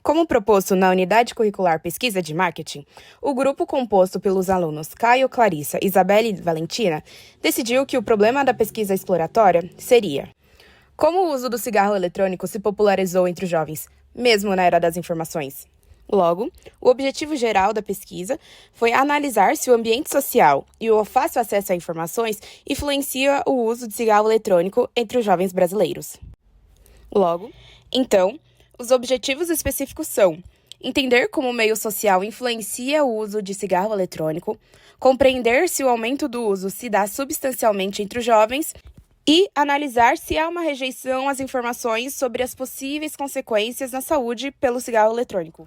Como proposto na Unidade Curricular Pesquisa de Marketing, o grupo composto pelos alunos Caio, Clarissa, Isabelle e Valentina decidiu que o problema da pesquisa exploratória seria: como o uso do cigarro eletrônico se popularizou entre os jovens, mesmo na era das informações? Logo, o objetivo geral da pesquisa foi analisar se o ambiente social e o fácil acesso a informações influencia o uso de cigarro eletrônico entre os jovens brasileiros. Então, os objetivos específicos são: entender como o meio social influencia o uso de cigarro eletrônico, compreender se o aumento do uso se dá substancialmente entre os jovens e analisar se há uma rejeição às informações sobre as possíveis consequências na saúde pelo cigarro eletrônico.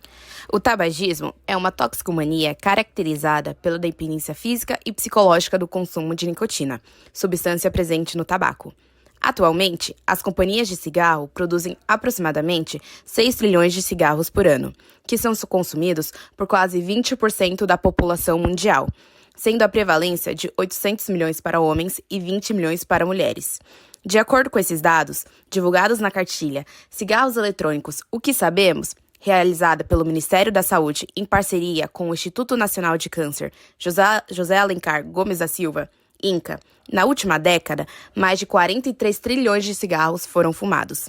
O tabagismo é uma toxicomania caracterizada pela dependência física e psicológica do consumo de nicotina, substância presente no tabaco. Atualmente, as companhias de cigarro produzem aproximadamente 6 trilhões de cigarros por ano, que são consumidos por quase 20% da população mundial, sendo a prevalência de 800 milhões para homens e 20 milhões para mulheres. De acordo com esses dados, divulgados na cartilha Cigarros Eletrônicos, o que sabemos?, realizada pelo Ministério da Saúde em parceria com o Instituto Nacional de Câncer José Alencar Gomes da Silva, INCA, na última década, mais de 43 trilhões de cigarros foram fumados.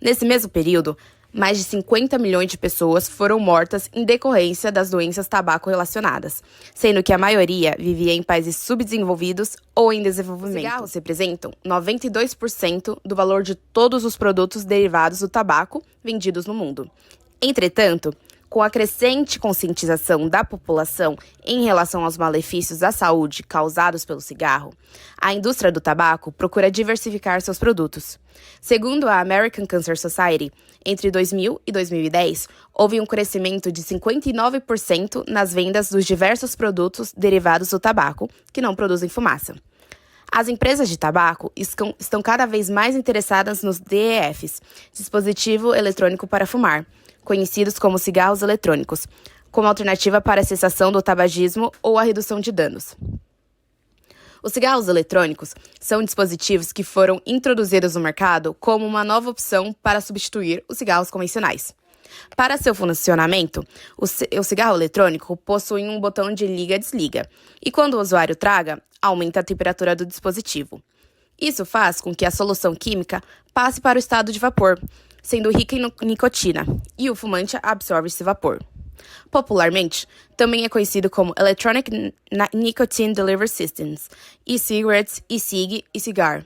Nesse mesmo período, mais de 50 milhões de pessoas foram mortas em decorrência das doenças tabaco-relacionadas, sendo que a maioria vivia em países subdesenvolvidos ou em desenvolvimento. Os cigarros representam 92% do valor de todos os produtos derivados do tabaco vendidos no mundo. Entretanto, com a crescente conscientização da população em relação aos malefícios à saúde causados pelo cigarro, a indústria do tabaco procura diversificar seus produtos. Segundo a American Cancer Society, entre 2000 e 2010, houve um crescimento de 59% nas vendas dos diversos produtos derivados do tabaco que não produzem fumaça. As empresas de tabaco estão cada vez mais interessadas nos DEFs, dispositivo eletrônico para fumar, conhecidos como cigarros eletrônicos, como alternativa para a cessação do tabagismo ou a redução de danos. Os cigarros eletrônicos são dispositivos que foram introduzidos no mercado como uma nova opção para substituir os cigarros convencionais. Para seu funcionamento, o cigarro eletrônico possui um botão de liga-desliga, e quando o usuário traga, aumenta a temperatura do dispositivo. Isso faz com que a solução química passe para o estado de vapor, sendo rica em nicotina, e o fumante absorve esse vapor. Popularmente, também é conhecido como Electronic Nicotine Delivery Systems, e-cigarettes, e-cig e cigar.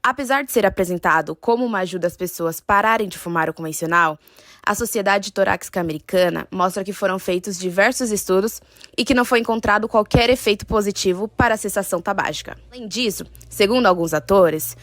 Apesar de ser apresentado como uma ajuda às pessoas pararem de fumar o convencional, a Sociedade Torácica Americana mostra que foram feitos diversos estudos e que não foi encontrado qualquer efeito positivo para a cessação tabágica. Além disso, segundo alguns autores,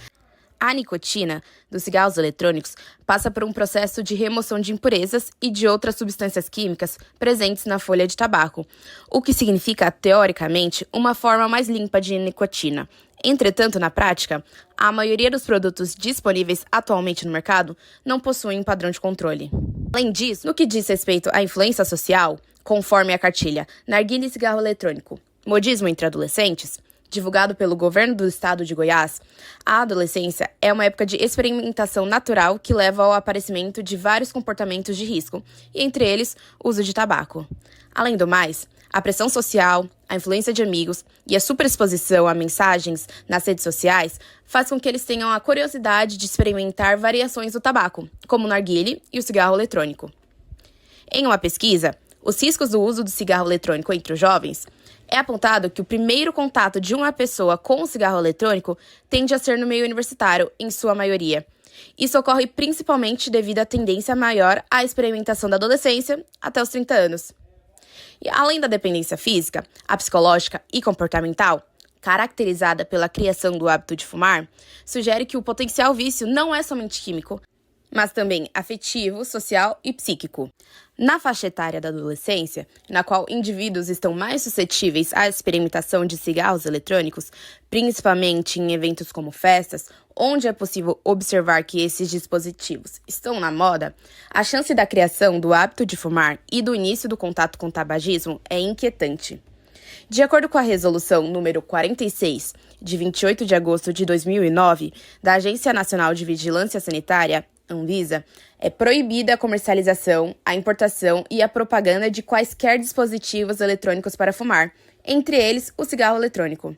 a nicotina dos cigarros eletrônicos passa por um processo de remoção de impurezas e de outras substâncias químicas presentes na folha de tabaco, o que significa, teoricamente, uma forma mais limpa de nicotina. Entretanto, na prática, a maioria dos produtos disponíveis atualmente no mercado não possuem um padrão de controle. Além disso, no que diz respeito à influência social, conforme a cartilha Narguilé e Cigarro Eletrônico, Modismo entre Adolescentes, divulgado pelo governo do estado de Goiás, a adolescência é uma época de experimentação natural que leva ao aparecimento de vários comportamentos de risco, e entre eles, o uso de tabaco. Além do mais, a pressão social, a influência de amigos e a superexposição a mensagens nas redes sociais faz com que eles tenham a curiosidade de experimentar variações do tabaco, como o narguilé e o cigarro eletrônico. Em uma pesquisa, os riscos do uso do cigarro eletrônico entre os jovens, é apontado que o primeiro contato de uma pessoa com o cigarro eletrônico tende a ser no meio universitário, em sua maioria. Isso ocorre principalmente devido à tendência maior à experimentação da adolescência até os 30 anos. E além da dependência física, a psicológica e comportamental, caracterizada pela criação do hábito de fumar, sugere que o potencial vício não é somente químico, mas também afetivo, social e psíquico. Na faixa etária da adolescência, na qual indivíduos estão mais suscetíveis à experimentação de cigarros eletrônicos, principalmente em eventos como festas, onde é possível observar que esses dispositivos estão na moda, a chance da criação do hábito de fumar e do início do contato com o tabagismo é inquietante. De acordo com a Resolução número 46, de 28 de agosto de 2009, da Agência Nacional de Vigilância Sanitária, Anvisa, é proibida a comercialização, a importação e a propaganda de quaisquer dispositivos eletrônicos para fumar, entre eles o cigarro eletrônico.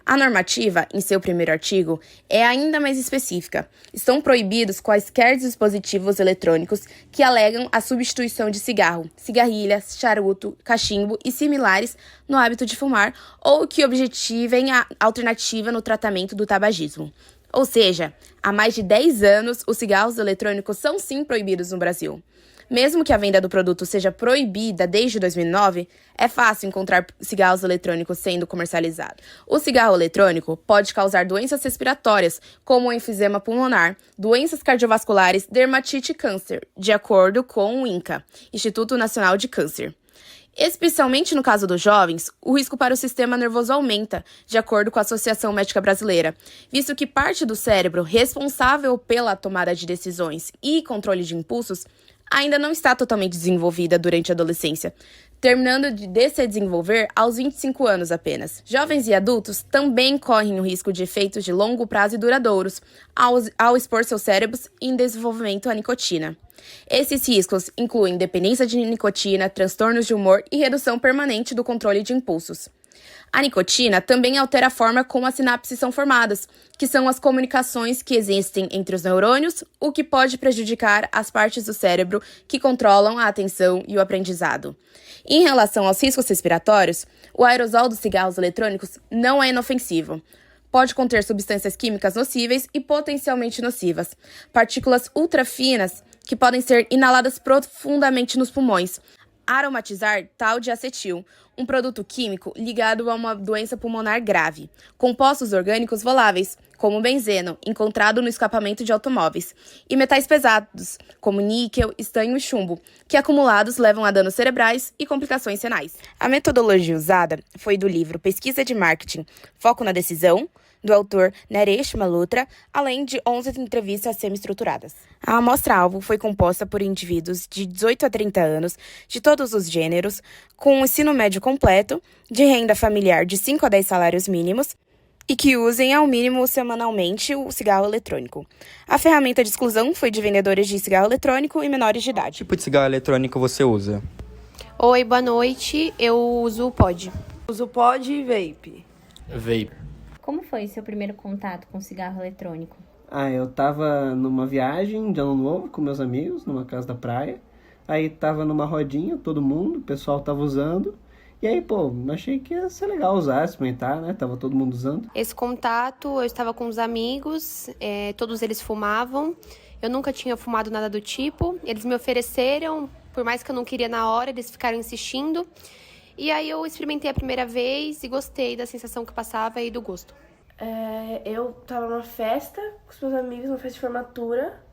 A normativa, em seu primeiro artigo, é ainda mais específica. Estão proibidos quaisquer dispositivos eletrônicos que alegam a substituição de cigarro, cigarrilhas, charuto, cachimbo e similares no hábito de fumar ou que objetivem a alternativa no tratamento do tabagismo. Ou seja, há mais de 10 anos, os cigarros eletrônicos são sim proibidos no Brasil. Mesmo que a venda do produto seja proibida desde 2009, é fácil encontrar cigarros eletrônicos sendo comercializados. O cigarro eletrônico pode causar doenças respiratórias, como o enfisema pulmonar, doenças cardiovasculares, dermatite e câncer, de acordo com o INCA, Instituto Nacional de Câncer. Especialmente no caso dos jovens, o risco para o sistema nervoso aumenta, de acordo com a Associação Médica Brasileira, visto que parte do cérebro responsável pela tomada de decisões e controle de impulsos ainda não está totalmente desenvolvida durante a adolescência, terminando de se desenvolver aos 25 anos apenas. Jovens e adultos também correm o risco de efeitos de longo prazo e duradouros ao expor seus cérebros em desenvolvimento à nicotina. Esses riscos incluem dependência de nicotina, transtornos de humor e redução permanente do controle de impulsos. A nicotina também altera a forma como as sinapses são formadas, que são as comunicações que existem entre os neurônios, o que pode prejudicar as partes do cérebro que controlam a atenção e o aprendizado. Em relação aos riscos respiratórios, o aerosol dos cigarros eletrônicos não é inofensivo. Pode conter substâncias químicas nocíveis e potencialmente nocivas, partículas ultrafinas que podem ser inaladas profundamente nos pulmões, aromatizar tal de acetil, um produto químico ligado a uma doença pulmonar grave, compostos orgânicos voláveis, como benzeno, encontrado no escapamento de automóveis, e metais pesados, como níquel, estanho e chumbo, que acumulados levam a danos cerebrais e complicações renais. A metodologia usada foi do livro Pesquisa de Marketing, Foco na Decisão, do autor Naresh Malhotra, além de 11 entrevistas semi-estruturadas. A amostra-alvo foi composta por indivíduos de 18 a 30 anos, de todos os gêneros, com um ensino médio completo, de renda familiar de 5 a 10 salários mínimos, e que usem ao mínimo semanalmente o cigarro eletrônico. A ferramenta de exclusão foi de vendedores de cigarro eletrônico e menores de idade. Que tipo de cigarro eletrônico você usa? Oi, boa noite. Eu uso o pod. Uso pod e vape. Vape. Como foi seu primeiro contato com cigarro eletrônico? Eu tava numa viagem de ano novo com meus amigos, numa casa da praia. Aí tava numa rodinha, todo mundo, o pessoal tava usando. E aí, achei que ia ser legal usar, experimentar, né? Tava todo mundo usando. Esse contato, eu estava com os amigos, todos eles fumavam. Eu nunca tinha fumado nada do tipo. Eles me ofereceram, por mais que eu não queria na hora, eles ficaram insistindo. E aí eu experimentei a primeira vez e gostei da sensação que passava e do gosto. Eu tava numa festa com os meus amigos, uma festa de formatura.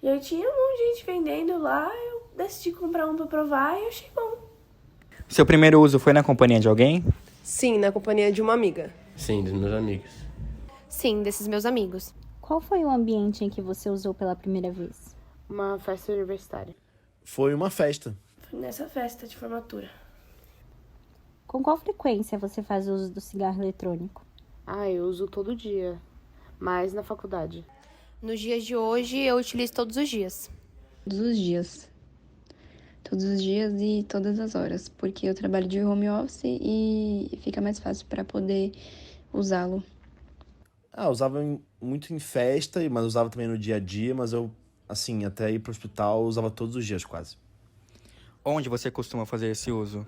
E aí tinha um monte de gente vendendo lá, eu decidi comprar um pra provar e achei bom. Seu primeiro uso foi na companhia de alguém? Sim, na companhia de uma amiga. Sim, dos meus amigos. Sim, desses meus amigos. Qual foi o ambiente em que você usou pela primeira vez? Uma festa universitária. Foi uma festa. Foi nessa festa de formatura. Com qual frequência você faz uso do cigarro eletrônico? Eu uso todo dia, mas na faculdade. Nos dias de hoje, eu utilizo todos os dias. Todos os dias. Todos os dias e todas as horas, porque eu trabalho de home office e fica mais fácil para poder usá-lo. Usava muito em festa, mas usava também no dia a dia, mas eu, assim, até ir pro hospital, usava todos os dias quase. Onde você costuma fazer esse uso?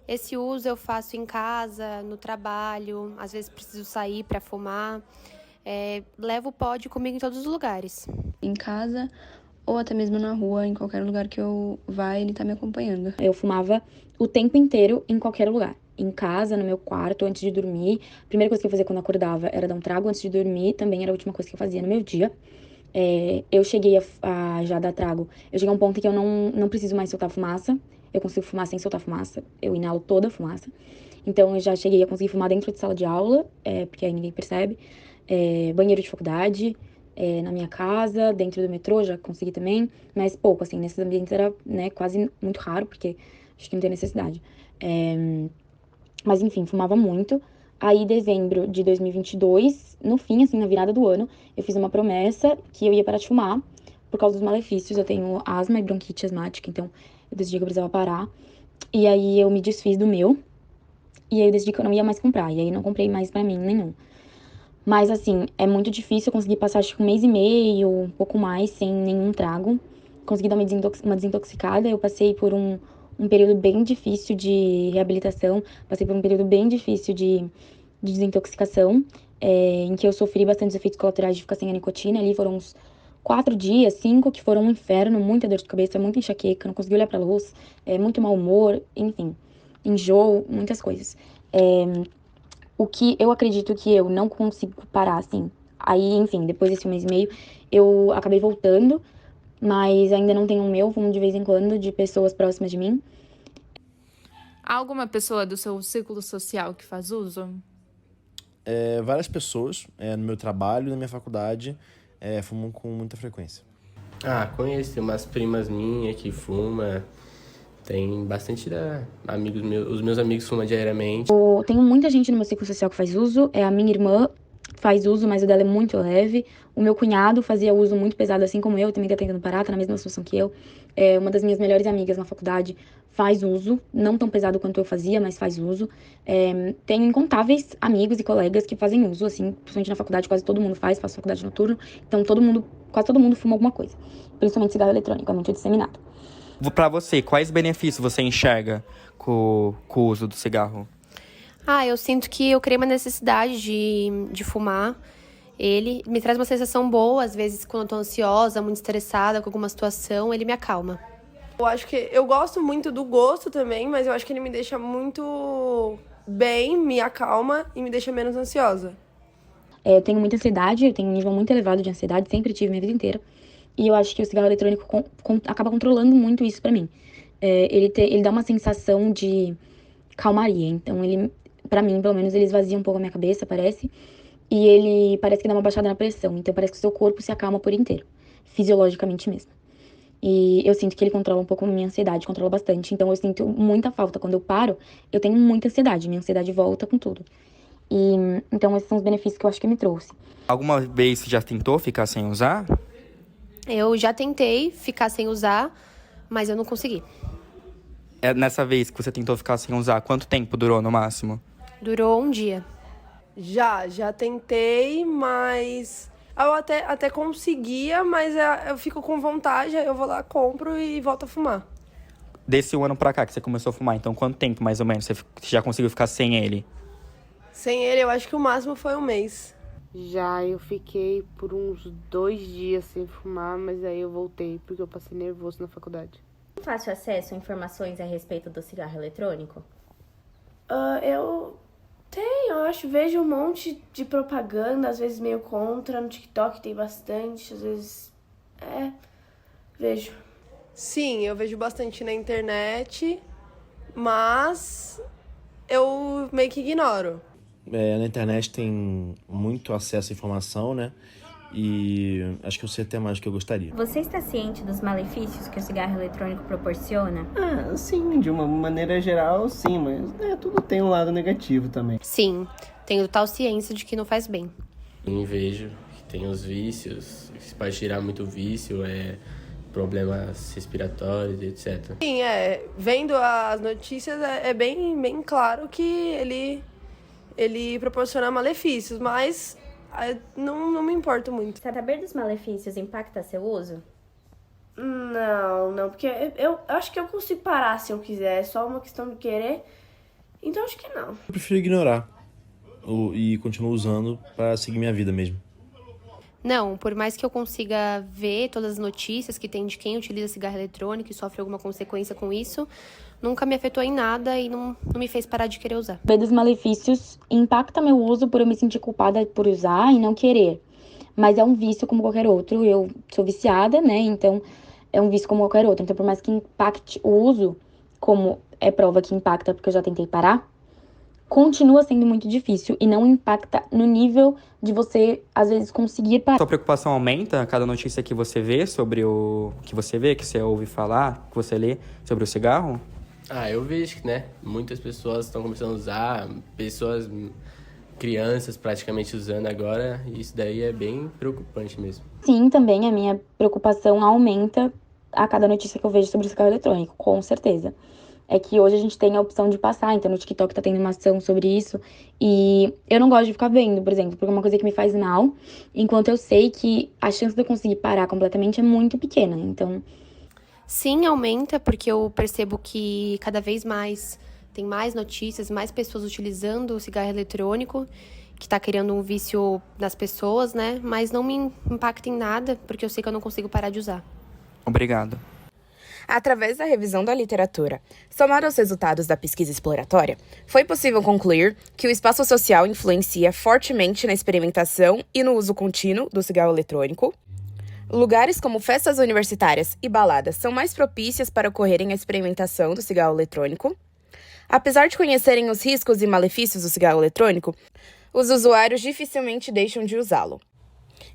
Esse uso eu faço em casa, no trabalho, às vezes preciso sair para fumar. Levo o pod comigo em todos os lugares. Em casa ou até mesmo na rua, em qualquer lugar que eu vá, ele tá me acompanhando. Eu fumava o tempo inteiro em qualquer lugar. Em casa, no meu quarto, antes de dormir. A primeira coisa que eu fazia quando eu acordava era dar um trago antes de dormir. Também era a última coisa que eu fazia no meu dia. Eu cheguei a já dar trago. Eu cheguei a um ponto em que eu não preciso mais soltar fumaça. Eu consigo fumar sem soltar fumaça. Eu inalo toda a fumaça. Então, eu já cheguei a conseguir fumar dentro de sala de aula, porque aí ninguém percebe. Banheiro de faculdade, na minha casa, dentro do metrô, já consegui também. Mas pouco, assim, nesses ambientes era, né, quase muito raro, porque acho que não tem necessidade. Mas, enfim, fumava muito. Aí, em dezembro de 2022, no fim, assim, na virada do ano, eu fiz uma promessa que eu ia parar de fumar, por causa dos malefícios. Eu tenho asma e bronquite asmática, então eu decidi que eu precisava parar. E aí eu me desfiz do meu. E aí eu decidi que eu não ia mais comprar. E aí não comprei mais pra mim nenhum. Mas assim, é muito difícil. Eu consegui passar acho que 1 mês e meio, um pouco mais, sem nenhum trago. Consegui dar uma desintoxicada. Eu passei por um período bem difícil de reabilitação. Passei por um período bem difícil de desintoxicação. Em que eu sofri bastantes efeitos colaterais de ficar sem a nicotina. Ali foram uns 4 dias, 5, que foram um inferno. Muita dor de cabeça, muita enxaqueca. Não consegui olhar pra luz. Muito mau humor, enfim. Enjoo, muitas coisas. O que eu acredito que eu não consigo parar, assim. Aí, enfim, depois desse 1 mês e meio, eu acabei voltando, mas ainda não tenho o meu, fumo de vez em quando, de pessoas próximas de mim. Há alguma pessoa do seu círculo social que faz uso? Várias pessoas, no meu trabalho, na minha faculdade, fumam com muita frequência. Conheço umas primas minhas que fumam. Tem bastante amigos meus, os meus amigos fumam diariamente. Tenho muita gente no meu ciclo social que faz uso. A minha irmã faz uso, mas o dela é muito leve. O meu cunhado fazia uso muito pesado, assim como eu, também tá tentando parar, tá na mesma situação que eu. Uma das minhas melhores amigas na faculdade faz uso, não tão pesado quanto eu fazia, mas faz uso. Tenho incontáveis amigos e colegas que fazem uso, assim, principalmente na faculdade, quase todo mundo faço faculdade noturna, então quase todo mundo fuma alguma coisa. Principalmente cigarro eletrônico, é muito disseminado. Pra você, quais benefícios você enxerga com o uso do cigarro? Eu sinto que eu criei uma necessidade de fumar. Ele me traz uma sensação boa, às vezes quando eu tô ansiosa, muito estressada com alguma situação, ele me acalma. Eu acho que eu gosto muito do gosto também, mas eu acho que ele me deixa muito bem, me acalma e me deixa menos ansiosa. Eu tenho muita ansiedade, eu tenho um nível muito elevado de ansiedade, sempre tive minha vida inteira. E eu acho que o cigarro eletrônico acaba controlando muito isso pra mim. Ele dá uma sensação de calmaria. Então, pra mim, pelo menos, ele esvazia um pouco a minha cabeça, parece. E ele parece que dá uma baixada na pressão. Então, parece que o seu corpo se acalma por inteiro. Fisiologicamente mesmo. E eu sinto que ele controla um pouco a minha ansiedade, controla bastante. Então, eu sinto muita falta. Quando eu paro, eu tenho muita ansiedade. Minha ansiedade volta com tudo. Então, esses são os benefícios que eu acho que me trouxe. Alguma vez você já tentou ficar sem usar? Eu já tentei ficar sem usar, mas eu não consegui. Nessa vez que você tentou ficar sem usar, quanto tempo durou no máximo? Durou 1 dia. Já tentei, mas eu até conseguia, mas eu fico com vontade, aí eu vou lá, compro e volto a fumar. Desse 1 ano pra cá que você começou a fumar, então quanto tempo mais ou menos você já conseguiu ficar sem ele? Sem ele, eu acho que o máximo foi 1 mês. Já eu fiquei por uns 2 dias sem fumar, mas aí eu voltei porque eu passei nervoso na faculdade. Tem fácil acesso a informações a respeito do cigarro eletrônico? Eu tenho, eu acho, vejo um monte de propaganda, às vezes meio contra, no TikTok tem bastante, às vezes, vejo. Sim, eu vejo bastante na internet, mas eu meio que ignoro. Na internet tem muito acesso à informação, né? E acho que eu sei até mais do que eu gostaria. Você está ciente dos malefícios que o cigarro eletrônico proporciona? Sim, de uma maneira geral, sim, mas tudo tem um lado negativo também. Sim, tenho total ciência de que não faz bem. Eu vejo que tem os vícios, que pode tirar muito vício, problemas respiratórios, etc. Sim, vendo as notícias é bem claro que ele proporciona malefícios, mas não me importo muito. Saber dos malefícios impacta seu uso? Não, porque eu acho que eu consigo parar se eu quiser, é só uma questão de querer, então acho que não. Eu prefiro ignorar e continuo usando para seguir minha vida mesmo. Não, por mais que eu consiga ver todas as notícias que tem de quem utiliza cigarro eletrônico e sofre alguma consequência com isso, nunca me afetou em nada e não me fez parar de querer usar. Saber dos malefícios impacta meu uso por eu me sentir culpada por usar e não querer. Mas é um vício como qualquer outro. Eu sou viciada, né? Então é um vício como qualquer outro. Então por mais que impacte o uso, como é prova que impacta porque eu já tentei parar, continua sendo muito difícil e não impacta no nível de você, às vezes, conseguir parar. Sua preocupação aumenta a cada notícia que você vê sobre o que você vê, que você ouve falar, que você lê sobre o cigarro? Eu vejo que, muitas pessoas estão começando a usar, pessoas crianças praticamente usando agora, e isso daí é bem preocupante mesmo. Sim, também a minha preocupação aumenta a cada notícia que eu vejo sobre o cigarro eletrônico, com certeza. É que hoje a gente tem a opção de passar, então no TikTok tá tendo uma ação sobre isso, e eu não gosto de ficar vendo, por exemplo, porque é uma coisa que me faz mal, enquanto eu sei que a chance de eu conseguir parar completamente é muito pequena, então... Sim, aumenta, porque eu percebo que cada vez mais tem mais notícias, mais pessoas utilizando o cigarro eletrônico, que tá criando um vício nas pessoas, né? Mas não me impacta em nada, porque eu sei que eu não consigo parar de usar. Obrigado. Através da revisão da literatura, somado aos resultados da pesquisa exploratória, foi possível concluir que o espaço social influencia fortemente na experimentação e no uso contínuo do cigarro eletrônico. Lugares como festas universitárias e baladas são mais propícias para ocorrerem a experimentação do cigarro eletrônico. Apesar de conhecerem os riscos e malefícios do cigarro eletrônico, os usuários dificilmente deixam de usá-lo.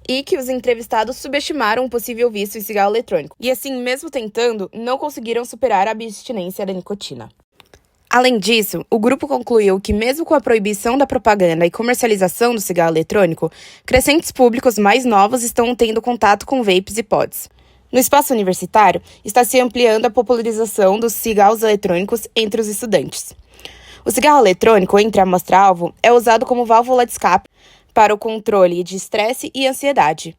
E que os entrevistados subestimaram um possível vício em cigarro eletrônico, e assim, mesmo tentando, não conseguiram superar a abstinência da nicotina. Além disso, o grupo concluiu que mesmo com a proibição da propaganda e comercialização do cigarro eletrônico, crescentes públicos mais novos estão tendo contato com vapes e pods. No espaço universitário, está se ampliando a popularização dos cigarros eletrônicos entre os estudantes. O cigarro eletrônico, entre a amostra-alvo, é usado como válvula de escape para o controle de estresse e ansiedade.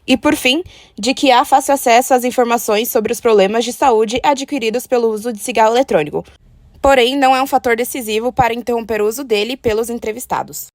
E, por fim, de que há fácil acesso às informações sobre os problemas de saúde adquiridos pelo uso de cigarro eletrônico. Porém, não é um fator decisivo para interromper o uso dele pelos entrevistados.